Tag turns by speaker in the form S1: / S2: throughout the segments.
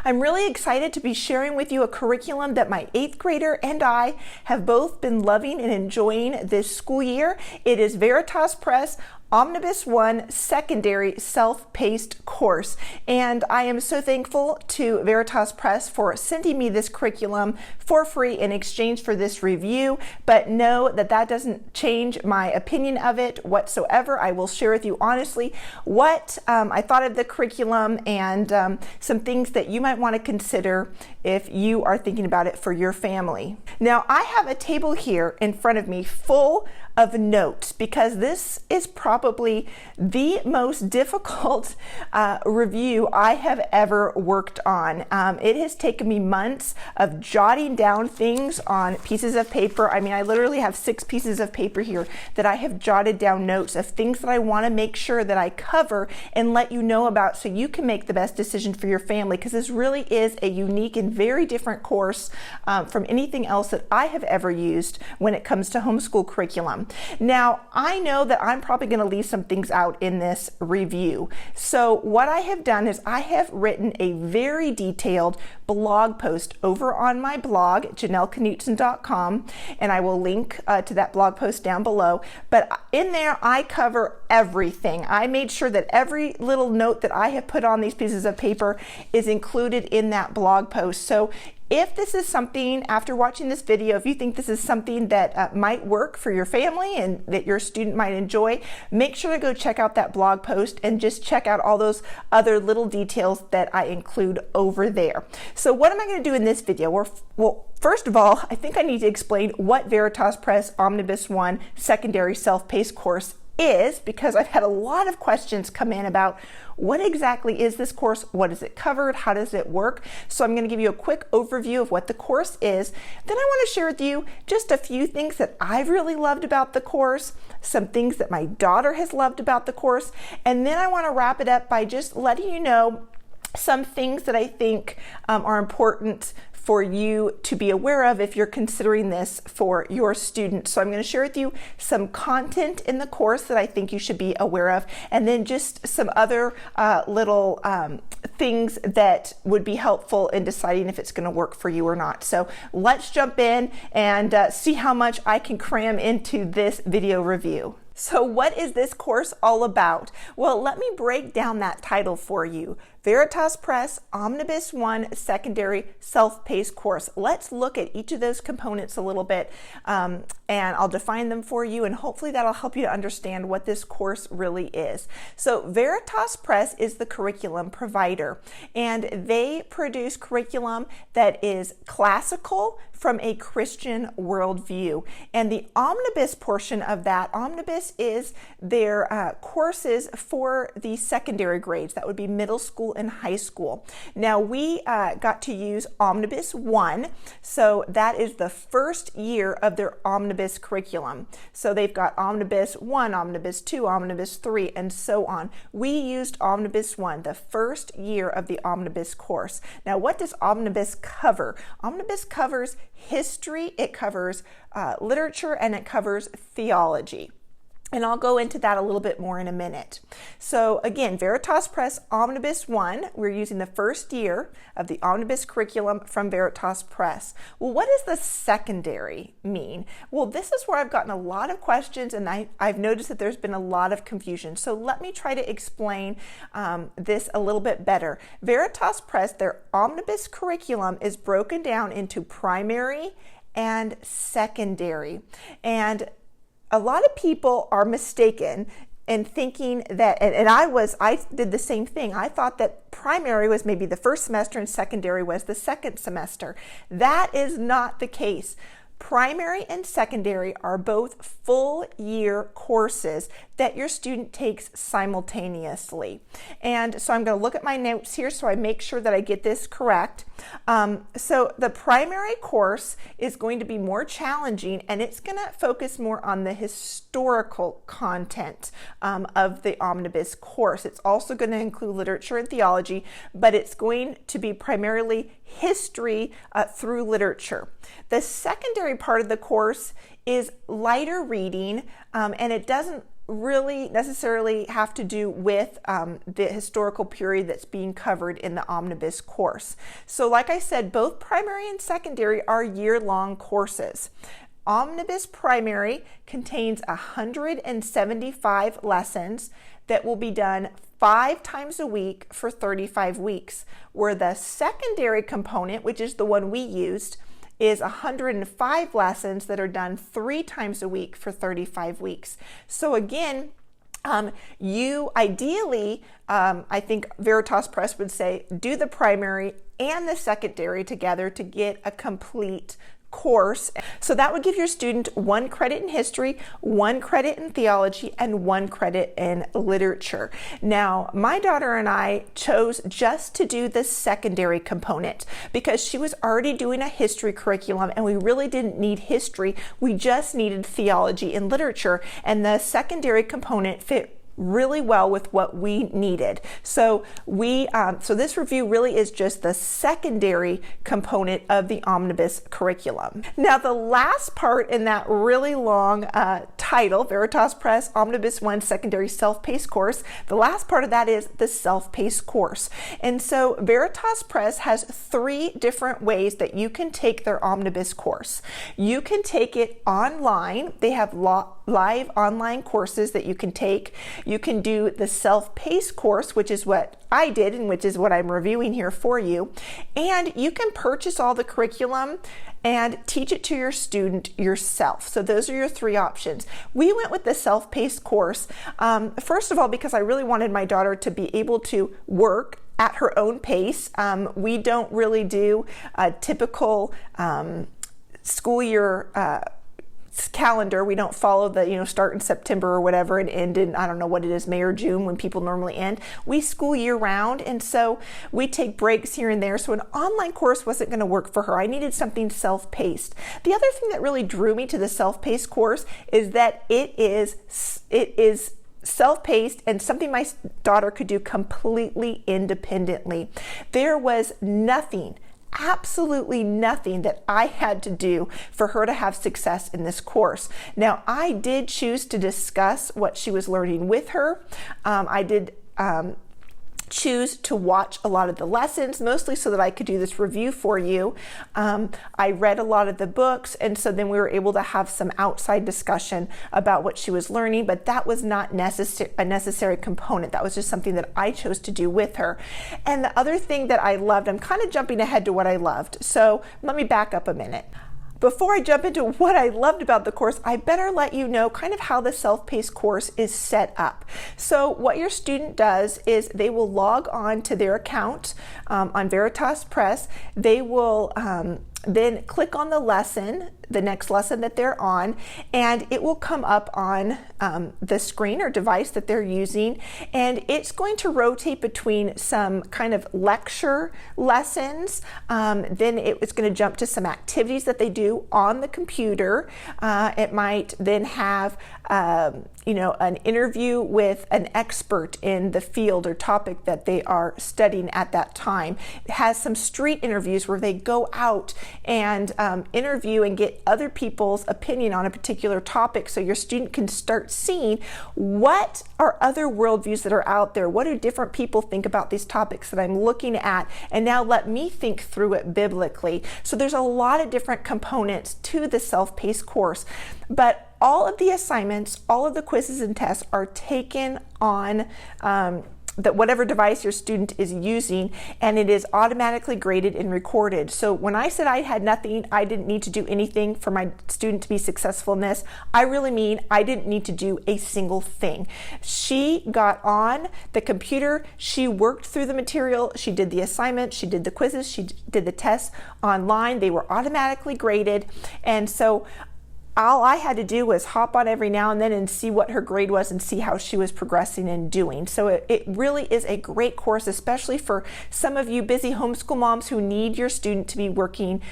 S1: I'm really excited to be sharing with you a curriculum that my 8th grader and I have both been loving and enjoying this school year. It is Veritas Press Omnibus 1 Secondary Self-Paced Course. And I am so thankful to Veritas Press for sending me this curriculum for free in exchange for this review. But know that that doesn't change my opinion of it whatsoever. I will share with you honestly what I thought of the curriculum and some things that you might want to consider if you are thinking about it for your family. Now, I have a table here in front of me full of notes because this is probably the most difficult review I have ever worked on. It has taken me months of jotting down things on pieces of paper. I mean, I literally have 6 pieces of paper here that I have jotted down notes of things that I want to make sure that I cover and let you know about so you can make the best decision for your family, because this really is a unique and very different course from anything else that I have ever used when it comes to homeschool curriculum. Now, I know that I'm probably going to leave some things out in this review. So what I have done is I have written a very detailed blog post over on my blog, janelleknutson.com, and I will link to that blog post down below. But in there, I cover everything. I made sure that every little note that I have put on these pieces of paper is included in that blog post. So if this is something, after watching this video, if you think this is something that might work for your family and that your student might enjoy, make sure to go check out that blog post and just check out all those other little details that I include over there. So what am I going to do in this video? Well, first of all, I think I need to explain what Veritas Press Omnibus 1 Secondary Self-Paced Course is, because I've had a lot of questions come in about what exactly is this course, what is it covered, how does it work. So I'm going to give you a quick overview of what the course is. Then I want to share with you just a few things that I've really loved about the course, some things that my daughter has loved about the course, and then I want to wrap it up by just letting you know some things that I think are important for you to be aware of if you're considering this for your students. So I'm going to share with you some content in the course that I think you should be aware of, and then just some other little things that would be helpful in deciding if it's going to work for you or not. So let's jump in and see how much I can cram into this video review. So what is this course all about? Well, let me break down that title for you. Veritas Press Omnibus 1 Secondary Self-Paced Course. Let's look at each of those components a little bit, and I'll define them for you, and hopefully that'll help you to understand what this course really is. So Veritas Press is the curriculum provider, and they produce curriculum that is classical from a Christian worldview. And the Omnibus portion of that, Omnibus is their courses for the secondary grades. That would be middle school and high school. Now we got to use Omnibus 1, so that is the first year of their Omnibus curriculum. So they've got Omnibus 1, Omnibus 2, Omnibus 3, and so on. We used Omnibus 1, the first year of the Omnibus course. Now what does Omnibus cover? Omnibus covers history, it covers literature, and it covers theology. And I'll go into that a little bit more in a minute. So again, Veritas Press Omnibus 1, we're using the first year of the Omnibus curriculum from Veritas Press. Well, what does the secondary mean? Well, this is where I've gotten a lot of questions, and I've noticed that there's been a lot of confusion. So let me try to explain this a little bit better. Veritas Press, their Omnibus curriculum is broken down into primary and secondary. And a lot of people are mistaken in thinking that, and I did the same thing. I thought that primary was maybe the first semester and secondary was the second semester. That is not the case. Primary and secondary are both full year courses that your student takes simultaneously. And so I'm going to look at my notes here so I make sure that I get this correct. So the primary course is going to be more challenging, and it's going to focus more on the historical content of the Omnibus course. It's also going to include literature and theology, but it's going to be primarily history through literature. The secondary part of the course is lighter reading, and it doesn't really necessarily have to do with the historical period that's being covered in the Omnibus course. So like I said, both primary and secondary are year-long courses. Omnibus Primary contains 175 lessons that will be done 5 times a week for 35 weeks, where the secondary component, which is the one we used, is 105 lessons that are done 3 times a week for 35 weeks. So again, you ideally, I think Veritas Press would say, do the primary and the secondary together to get a complete course. So that would give your student 1 credit in history, 1 credit in theology, and 1 credit in literature. Now, my daughter and I chose just to do the secondary component because she was already doing a history curriculum and we really didn't need history. We just needed theology and literature, and the secondary component fit really well with what we needed. So so this review really is just the secondary component of the Omnibus curriculum. Now, the last part in that really long title, Veritas Press Omnibus 1 Secondary Self-Paced Course, the last part of that is the self-paced course. And so Veritas Press has 3 different ways that you can take their Omnibus course. You can take it online. They have live online courses that you can take. You can do the self-paced course, which is what I did and which is what I'm reviewing here for you. And you can purchase all the curriculum and teach it to your student yourself. So those are your 3 options. We went with the self-paced course, first of all, because I really wanted my daughter to be able to work at her own pace. We don't really do a typical school year calendar. We don't follow the, start in September or whatever and end in, I don't know what it is, May or June when people normally end. We school year round, and so we take breaks here and there. So an online course wasn't going to work for her. I needed something self-paced. The other thing that really drew me to the self-paced course is that it is self-paced and something my daughter could do completely independently. There was absolutely nothing that I had to do for her to have success in this course. Now, I did choose to discuss what she was learning with her. I did choose to watch a lot of the lessons, mostly so that I could do this review for you. I read a lot of the books, and so then we were able to have some outside discussion about what she was learning, but that was not a necessary component. That was just something that I chose to do with her. And the other thing that I loved, I'm kind of jumping ahead to what I loved, so let me back up a minute. Before I jump into what I loved about the course, I better let you know kind of how the self-paced course is set up. So what your student does is they will log on to their account on Veritas Press. They will then click on the lesson, the next lesson that they're on, and it will come up on the screen or device that they're using, and it's going to rotate between some kind of lecture lessons. Then it's going to jump to some activities that they do on the computer. It might then have an interview with an expert in the field or topic that they are studying at that time. It has some street interviews where they go out and interview and get other people's opinion on a particular topic, so your student can start seeing what are other worldviews that are out there. What do different people think about these topics that I'm looking at? And now let me think through it biblically. So there's a lot of different components to the self-paced course, but all of the assignments, all of the quizzes and tests are taken on whatever device your student is using, and it is automatically graded and recorded. So when I said I had nothing, I didn't need to do anything for my student to be successful in this, I really mean I didn't need to do a single thing. She got on the computer, she worked through the material, she did the assignment, she did the quizzes, she did the tests online. They were automatically graded, and so all I had to do was hop on every now and then and see what her grade was and see how she was progressing and doing. So it really is a great course, especially for some of you busy homeschool moms who need your student to be working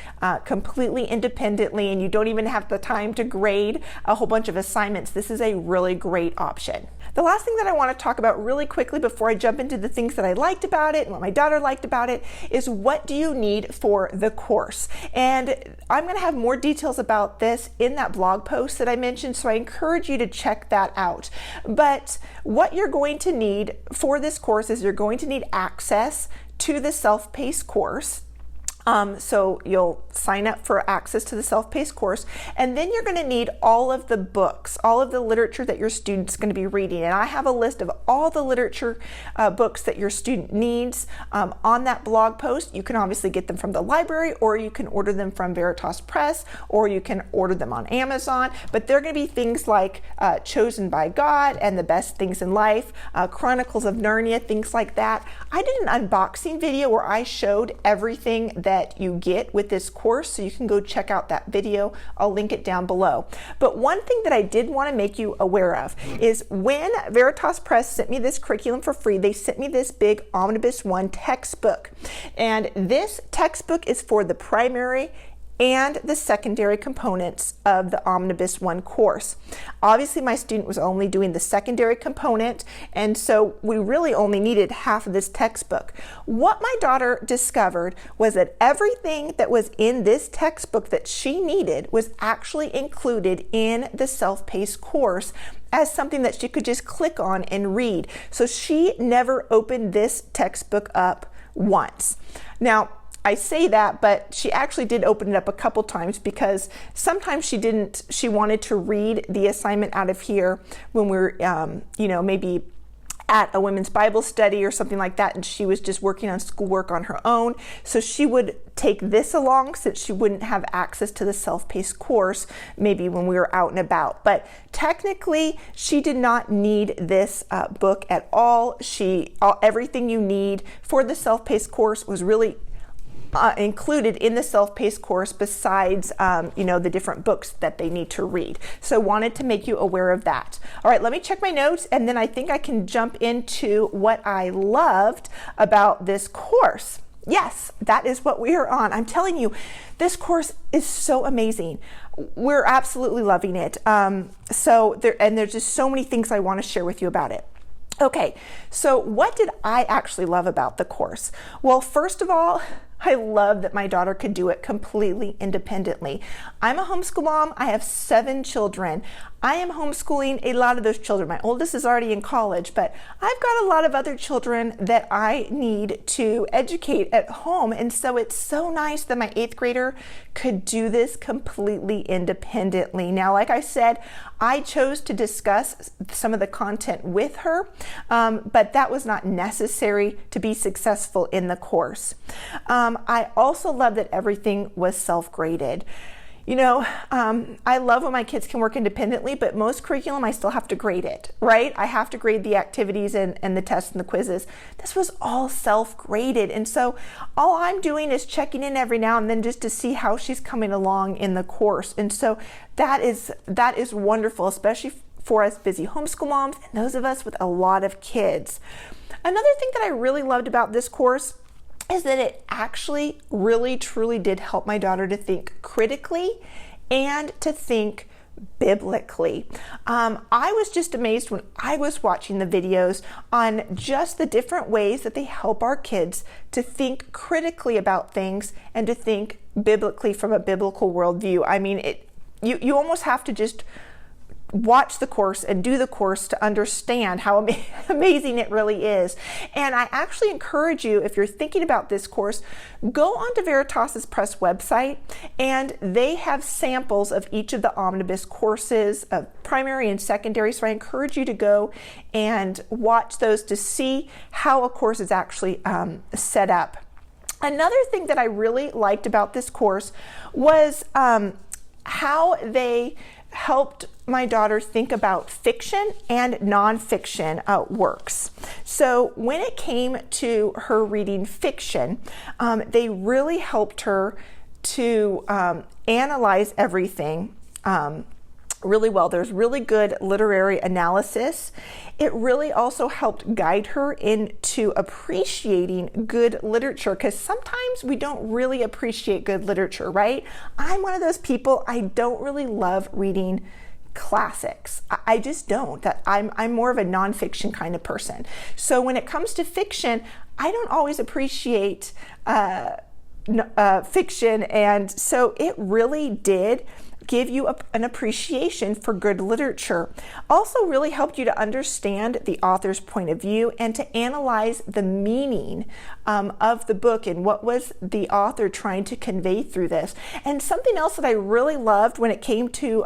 S1: completely independently and you don't even have the time to grade a whole bunch of assignments. This is a really great option. The last thing that I want to talk about really quickly before I jump into the things that I liked about it and what my daughter liked about it is, what do you need for the course? And I'm going to have more details about this in that blog post that I mentioned, so I encourage you to check that out. But what you're going to need for this course is you're going to need access to the self-paced course. So you'll sign up for access to the self-paced course, and then you're going to need all of the books, all of the literature that your student's going to be reading. And I have a list of all the literature books that your student needs on that blog post. You can obviously get them from the library, or you can order them from Veritas Press, or you can order them on Amazon. But they're going to be things like Chosen by God and The Best Things in Life, Chronicles of Narnia, things like that. I did an unboxing video where I showed everything that you get with this course, so you can go check out that video. I'll link it down below. But one thing that I did want to make you aware of is, when Veritas Press sent me this curriculum for free, they sent me this big Omnibus 1 textbook. And this textbook is for the primary and the secondary components of the Omnibus 1 course. Obviously, my student was only doing the secondary component, and so we really only needed half of this textbook. What my daughter discovered was that everything that was in this textbook that she needed was actually included in the self-paced course as something that she could just click on and read. So she never opened this textbook up once. Now, I say that, but she actually did open it up a couple times, because sometimes she wanted to read the assignment out of here when we're, maybe at a women's Bible study or something like that, and she was just working on schoolwork on her own. So she would take this along, since she wouldn't have access to the self-paced course maybe when we were out and about. But technically, she did not need this book at all. Everything you need for the self-paced course was really included in the self-paced course, besides the different books that they need to read. So wanted to make you aware of that. All right, let me check my notes, and then I think I can jump into what I loved about this course. Yes, that is what we are on. I'm telling you, this course is so amazing. We're absolutely loving it. There's just so many things I want to share with you about it. Okay, so what did I actually love about the course? Well, first of all, I love that my daughter could do it completely independently. I'm a homeschool mom. I have 7 children. I am homeschooling a lot of those children. My oldest is already in college, but I've got a lot of other children that I need to educate at home. And so it's so nice that my 8th grader could do this completely independently. Now, like I said, I chose to discuss some of the content with her, but that was not necessary to be successful in the course. I also love that everything was self-graded. I love when my kids can work independently, but most curriculum, I still have to grade it, right? I have to grade the activities and the tests and the quizzes. This was all self-graded. And so all I'm doing is checking in every now and then just to see how she's coming along in the course. And so that is wonderful, especially for us busy homeschool moms and those of us with a lot of kids. Another thing that I really loved about this course is that it actually really truly did help my daughter to think critically and to think biblically. I was just amazed when I was watching the videos on just the different ways that they help our kids to think critically about things and to think biblically from a biblical worldview. I mean, you almost have to just watch the course and do the course to understand how amazing it really is. And I actually encourage you, if you're thinking about this course, go onto Veritas Press website, and they have samples of each of the Omnibus courses, of primary and secondary. So I encourage you to go and watch those to see how a course is actually set up. Another thing that I really liked about this course was how they helped my daughter think about fiction and nonfiction works. So when it came to her reading fiction, they really helped her to analyze everything really well. There's really good literary analysis. It really also helped guide her into appreciating good literature, because sometimes we don't really appreciate good literature, right? I'm one of those people, I don't really love reading classics. I just don't. I'm more of a nonfiction kind of person. So when it comes to fiction, I don't always appreciate fiction, and so it really did give you an appreciation for good literature. Also really helped you to understand the author's point of view and to analyze the meaning of the book and what was the author trying to convey through this. And something else that I really loved when it came to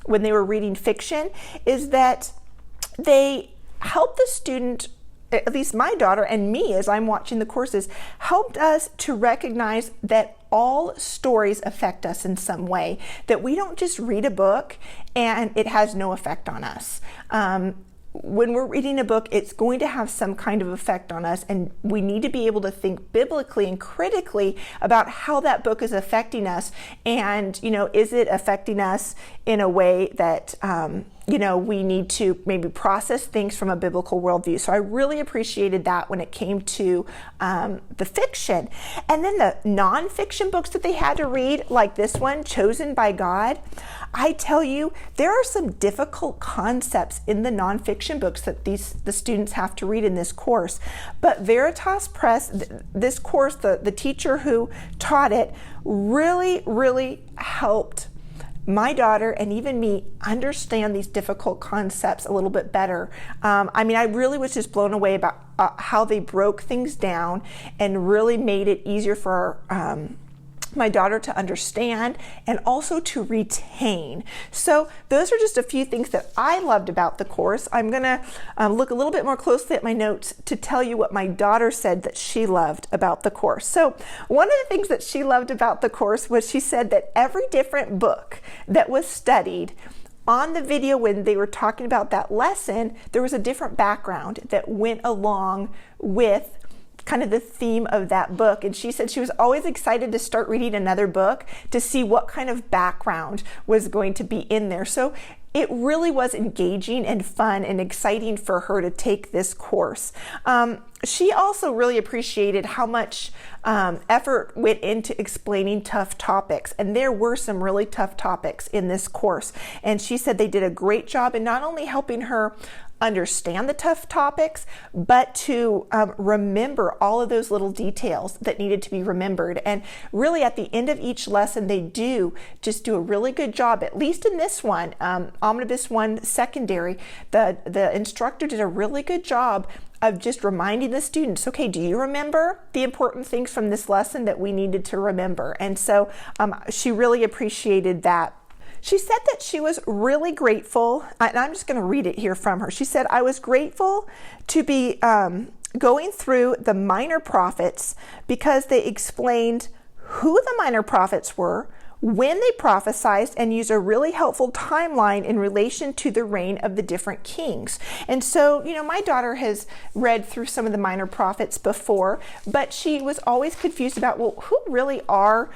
S1: when they were reading fiction is that they helped the student, at least my daughter and me as I'm watching the courses, helped us to recognize that all stories affect us in some way, that we don't just read a book and it has no effect on us. When we're reading a book, it's going to have some kind of effect on us, and we need to be able to think biblically and critically about how that book is affecting us. And, is it affecting us in a way that, we need to maybe process things from a biblical worldview. So I really appreciated that when it came to the fiction. And then the nonfiction books that they had to read, like this one, Chosen by God. I tell you, there are some difficult concepts in the nonfiction books that the students have to read in this course. But Veritas Press, this course, the teacher who taught it, really, really helped my daughter and even me understand these difficult concepts a little bit better. I really was just blown away about how they broke things down and really made it easier for my daughter to understand and also to retain. So those are just a few things that I loved about the course. I'm going to look a little bit more closely at my notes to tell you what my daughter said that she loved about the course. So one of the things that she loved about the course was she said that every different book that was studied on the video when they were talking about that lesson, there was a different background that went along with kind of the theme of that book. And she said she was always excited to start reading another book to see what kind of background was going to be in there. So it really was engaging and fun and exciting for her to take this course. She also really appreciated how much effort went into explaining tough topics. And there were some really tough topics in this course. And she said they did a great job in not only helping her understand the tough topics, but to remember all of those little details that needed to be remembered. And really at the end of each lesson, they do just do a really good job, at least in this one, Omnibus 1 secondary, the instructor did a really good job of just reminding the students, okay, do you remember the important things from this lesson that we needed to remember? And so she really appreciated that. She said that she was really grateful, and I'm just going to read it here from her. She said, I was grateful to be going through the minor prophets because they explained who the minor prophets were, when they prophesied, and used a really helpful timeline in relation to the reign of the different kings. And so, my daughter has read through some of the minor prophets before, but she was always confused about, well, who really are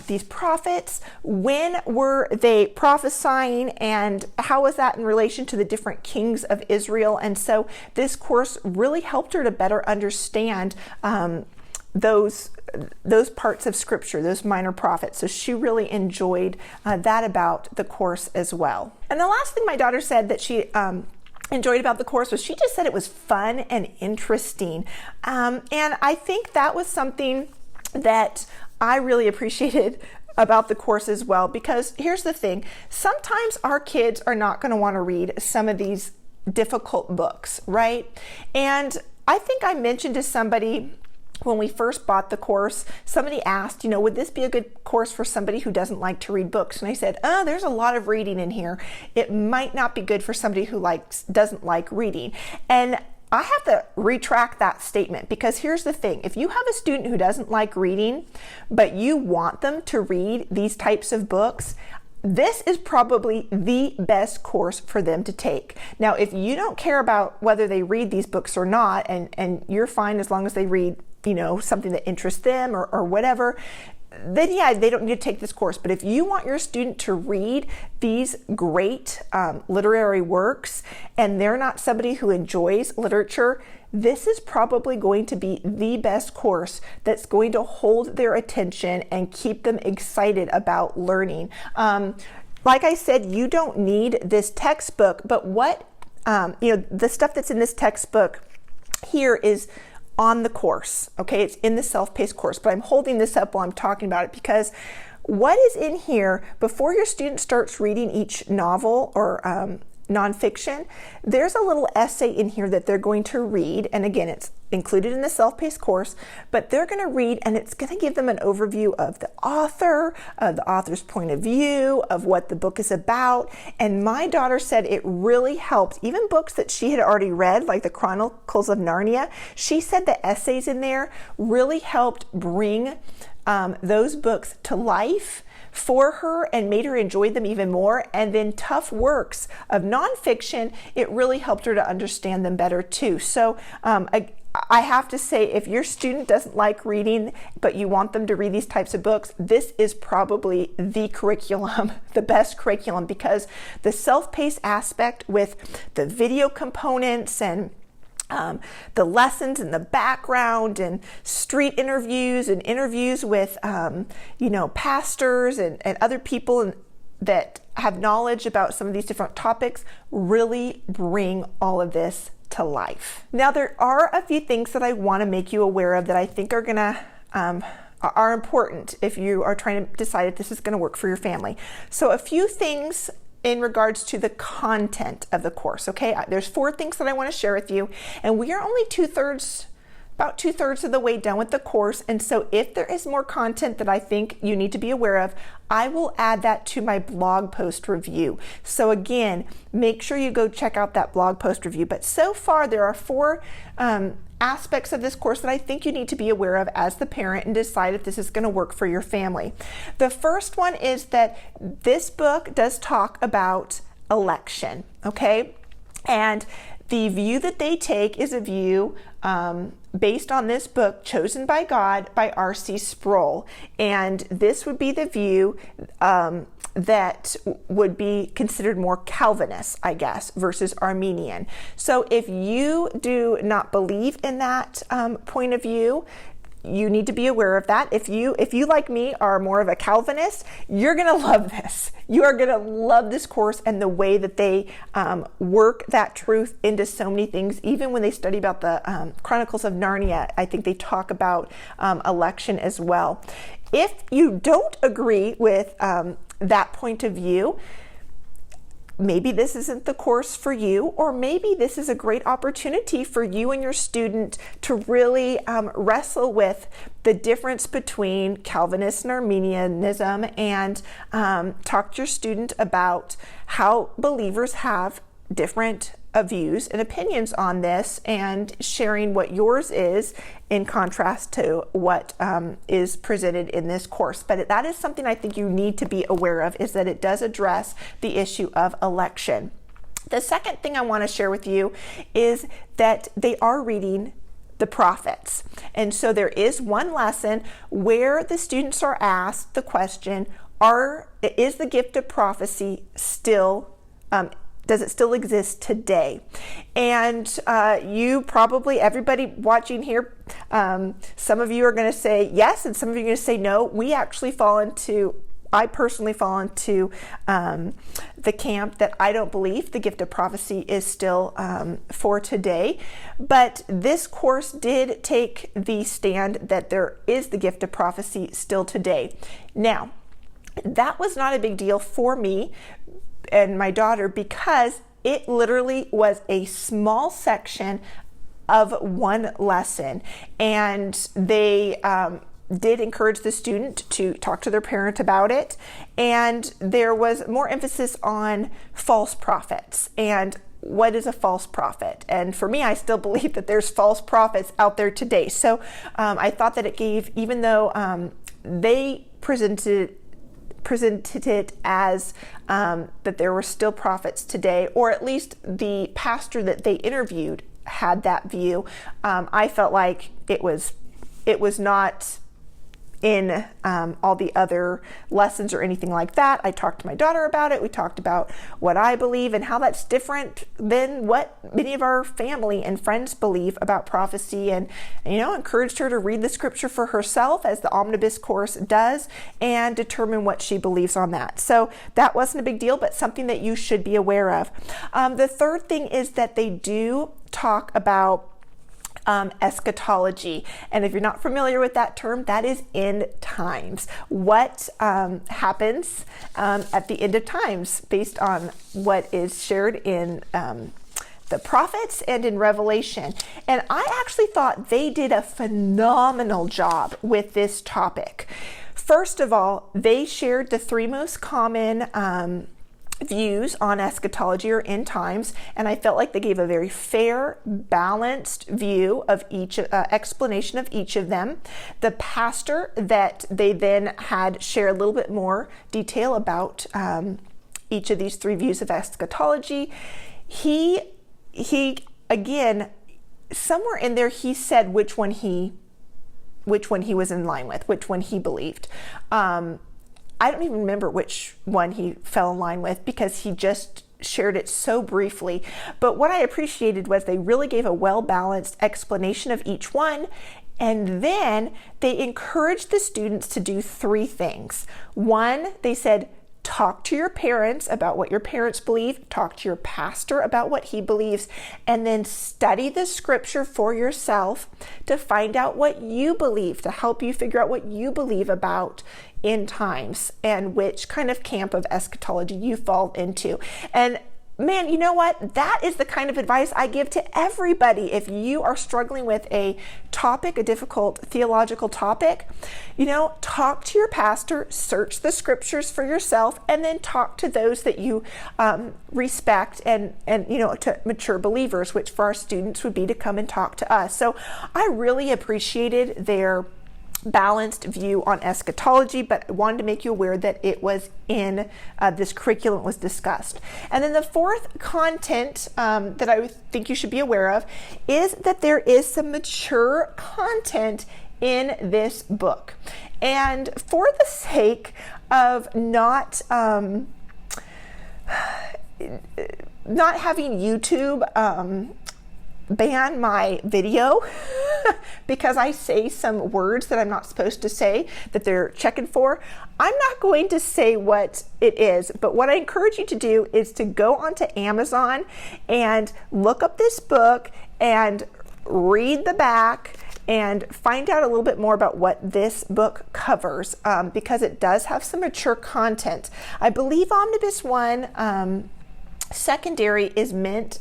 S1: these prophets? When were they prophesying, and how was that in relation to the different kings of Israel? And so this course really helped her to better understand those parts of scripture, those minor prophets. So she really enjoyed that about the course as well. And the last thing my daughter said that she enjoyed about the course was she just said it was fun and interesting. And I think that was something that I really appreciated about the course as well, because here's the thing. Sometimes our kids are not going to want to read some of these difficult books, right? And I think I mentioned to somebody when we first bought the course, somebody asked, would this be a good course for somebody who doesn't like to read books? And I said, there's a lot of reading in here. It might not be good for somebody who doesn't like reading. And I have to retract that statement, because here's the thing. If you have a student who doesn't like reading, but you want them to read these types of books, this is probably the best course for them to take. Now, if you don't care about whether they read these books or not, and you're fine as long as they read something that interests them or whatever, then yeah, they don't need to take this course. But if you want your student to read these great literary works, and they're not somebody who enjoys literature, this is probably going to be the best course that's going to hold their attention and keep them excited about learning. like I said, you don't need this textbook, but the stuff that's in this textbook here is on the course, okay? It's in the self-paced course, but I'm holding this up while I'm talking about it because what is in here before your student starts reading each novel or nonfiction, there's a little essay in here that they're going to read. And again, it's included in the self-paced course, but they're going to read and it's going to give them an overview of the author's point of view, of what the book is about. And my daughter said it really helped, even books that she had already read, like the Chronicles of Narnia. She said the essays in there really helped bring those books to life for her and made her enjoy them even more. And then tough works of nonfiction, it really helped her to understand them better too. So I have to say, if your student doesn't like reading, but you want them to read these types of books, this is probably the curriculum, the best curriculum, because the self-paced aspect with the video components and the lessons in the background and street interviews and interviews with, pastors and other people that have knowledge about some of these different topics really bring all of this to life. Now, there are a few things that I want to make you aware of that I think are important if you are trying to decide if this is going to work for your family. So a few things in regards to the content of the course, okay? There's 4 things that I want to share with you, and we are only about two-thirds of the way done with the course. And so if there is more content that I think you need to be aware of, I will add that to my blog post review. So again, make sure you go check out that blog post review. But so far, there are 4 aspects of this course that I think you need to be aware of as the parent and decide if this is going to work for your family. The first one is that this book does talk about election, okay? And the view that they take is a view based on this book, Chosen by God by R.C. Sproul. And this would be the view that would be considered more Calvinist, I guess, versus Arminian. So if you do not believe in that point of view, you need to be aware of that. If you, like me, are more of a Calvinist, you're going to love this. You are going to love this course and the way that they work that truth into so many things. Even when they study about the Chronicles of Narnia, I think they talk about election as well. If you don't agree with that point of view, maybe this isn't the course for you, or maybe this is a great opportunity for you and your student to really wrestle with the difference between Calvinist and Arminianism and talk to your student about how believers have different views and opinions on this, and sharing what yours is in contrast to what is presented in this course. But that is something I think you need to be aware of, is that it does address the issue of election. The second thing I want to share with you is that they are reading the prophets. And so there is one lesson where the students are asked the question, is the gift of prophecy still does it still exist today? And you probably, everybody watching here, some of you are going to say yes, and some of you are going to say no. I personally fall into the camp that I don't believe the gift of prophecy is still for today. But this course did take the stand that there is the gift of prophecy still today. Now, that was not a big deal for me and my daughter, because it literally was a small section of one lesson, and they did encourage the student to talk to their parent about it, and there was more emphasis on false prophets and what is a false prophet. And for me, I still believe that there's false prophets out there today. So I thought that it gave, even though they presented it as that there were still prophets today, or at least the pastor that they interviewed had that view, I felt like it was not in all the other lessons or anything like that. I talked to my daughter about it. We talked about what I believe and how that's different than what many of our family and friends believe about prophecy, and encouraged her to read the scripture for herself, as the Omnibus course does, and determine what she believes on that. So that wasn't a big deal, but something that you should be aware of. The third thing is that they do talk about eschatology. And if you're not familiar with that term, that is end times. What happens at the end of times based on what is shared in the prophets and in Revelation. And I actually thought they did a phenomenal job with this topic. First of all, they shared the three most common views on eschatology or end times, and I felt like they gave a very fair, balanced view of each explanation of each of them. The pastor that they then had share a little bit more detail about each of these three views of eschatology. He again, somewhere in there, he said which one he was in line with, which one he believed. I don't even remember which one he fell in line with because he just shared it so briefly. But what I appreciated was they really gave a well-balanced explanation of each one. And then they encouraged the students to do three things. One, they said, talk to your parents about what your parents believe, talk to your pastor about what he believes, and then study the scripture for yourself to find out what you believe, to help you figure out what you believe about end times and which kind of camp of eschatology you fall into. And man, you know what? That is the kind of advice I give to everybody. If you are struggling with a topic, a difficult theological topic, talk to your pastor, search the scriptures for yourself, and then talk to those that you respect and to mature believers, which for our students would be to come and talk to us. So I really appreciated their balanced view on eschatology, but I wanted to make you aware that it was in this curriculum was discussed. And then the fourth content that I think you should be aware of is that there is some mature content in this book. And for the sake of not having YouTube ban my video because I say some words that I'm not supposed to say that they're checking for, I'm not going to say what it is, but what I encourage you to do is to go onto Amazon and look up this book and read the back and find out a little bit more about what this book covers, because it does have some mature content. I believe Omnibus 1 secondary is meant,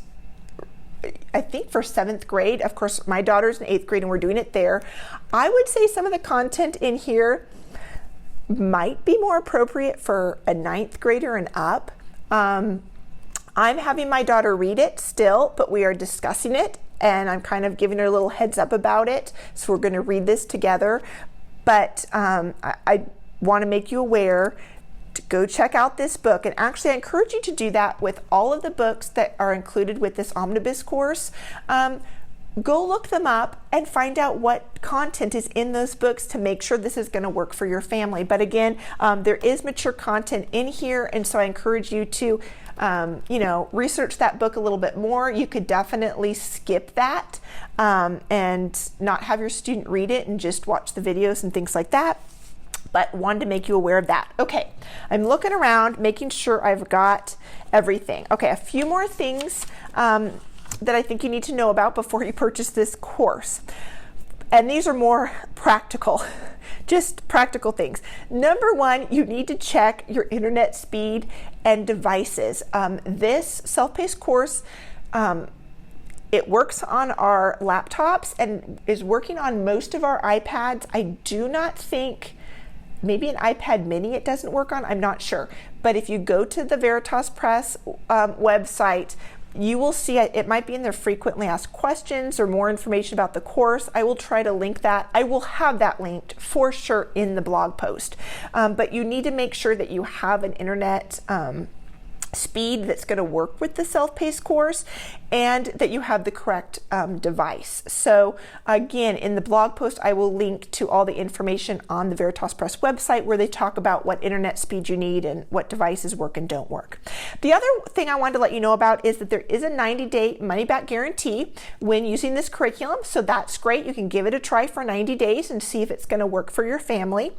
S1: I think, for 7th grade. Of course, my daughter's in 8th grade and we're doing it there. I would say some of the content in here might be more appropriate for a 9th grader and up. I'm having my daughter read it still, but we are discussing it and I'm kind of giving her a little heads up about it. So we're going to read this together. But I want to make you aware to go check out this book. And actually, I encourage you to do that with all of the books that are included with this Omnibus course. Go look them up and find out what content is in those books to make sure this is going to work for your family. But again, there is mature content in here, and so I encourage you to research that book a little bit more. You could definitely skip that and not have your student read it and just watch the videos and things like that. But wanted to make you aware of that. Okay, I'm looking around, making sure I've got everything. Okay, a few more things that I think you need to know about before you purchase this course. And these are more practical, just practical things. Number one, you need to check your internet speed and devices. This self-paced course, it works on our laptops and is working on most of our iPads. I do not think, maybe an iPad mini it doesn't work on, I'm not sure. But if you go to the Veritas Press website, you will see it might be in their frequently asked questions or more information about the course. I will try to link that. I will have that linked for sure in the blog post. But you need to make sure that you have an internet speed that's going to work with the self-paced course. and that you have the correct device. So again, in the blog post, I will link to all the information on the Veritas Press website where they talk about what internet speed you need and what devices work and don't work. The other thing I wanted to let you know about is that there is a 90-day money-back guarantee when using this curriculum, so that's great. You can give it a try for 90 days and see if it's going to work for your family.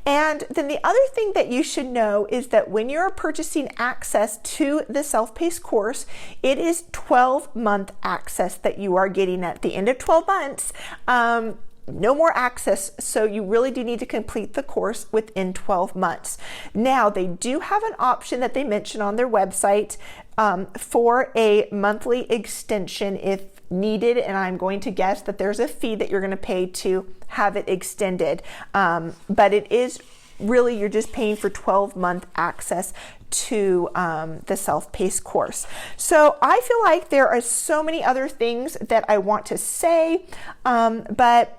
S1: And then the other thing that you should know is that when you're purchasing access to the self-paced course, it is 12-month access that you are getting. At the end of 12 months. No more access, so you really do need to complete the course within 12 months. Now, they do have an option that they mention on their website for a monthly extension if needed, and I'm going to guess that there's a fee that you're going to pay to have it extended. But it is really, you're just paying for 12-month access to the self-paced course. So I feel like there are so many other things that I want to say, but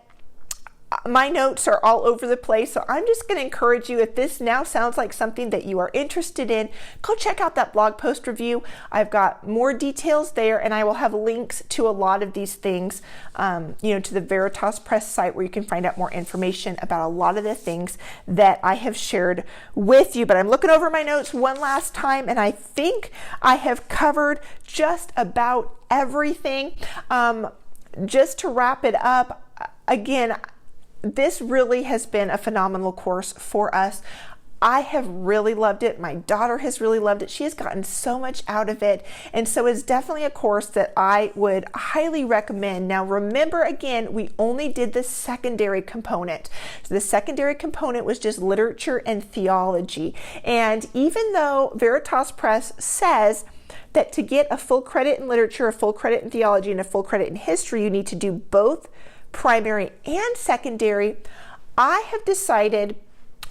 S1: my notes are all over the place, so I'm just going to encourage you, if this now sounds like something that you are interested in, go check out that blog post review. I've got more details there, and I will have links to a lot of these things, to the Veritas Press site where you can find out more information about a lot of the things that I have shared with you. But I'm looking over my notes one last time, and I think I have covered just about everything. Just to wrap it up, again, this really has been a phenomenal course for us. I have really loved it. My daughter has really loved it. She has gotten so much out of it. And so it's definitely a course that I would highly recommend. Now, remember, again, we only did the secondary component. So the secondary component was just literature and theology. And even though Veritas Press says that to get a full credit in literature, a full credit in theology, and a full credit in history, you need to do both primary and secondary, I have decided,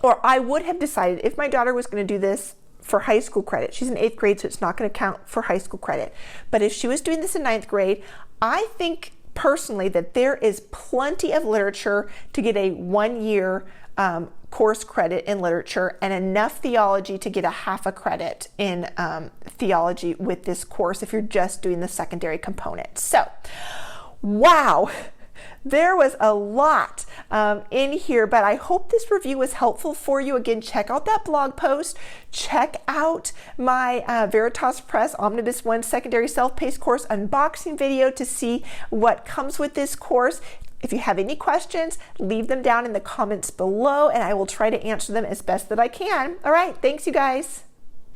S1: or I would have decided, if my daughter was going to do this for high school credit, she's in 8th grade, so it's not going to count for high school credit, but if she was doing this in 9th grade, I think personally that there is plenty of literature to get a 1-year course credit in literature and enough theology to get a half a credit in theology with this course if you're just doing the secondary component. So, wow! There was a lot in here, but I hope this review was helpful for you. Again, check out that blog post. Check out my Veritas Press Omnibus 1 Secondary Self-Paced Course unboxing video to see what comes with this course. If you have any questions, leave them down in the comments below, and I will try to answer them as best that I can. All right, thanks, you guys.